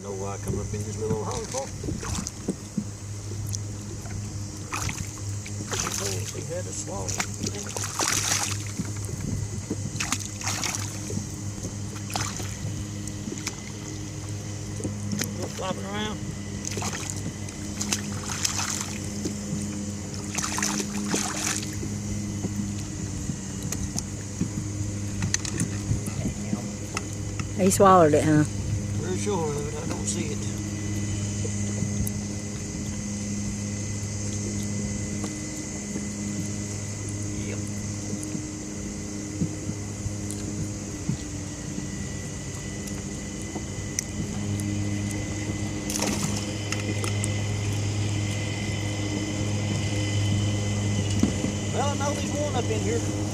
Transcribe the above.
know why I come up in this little hole for. He had a swallow. Flopping around. He swallowed it, huh? Very sure of it. I don't see it. Yep. Well, I know there's one up in here.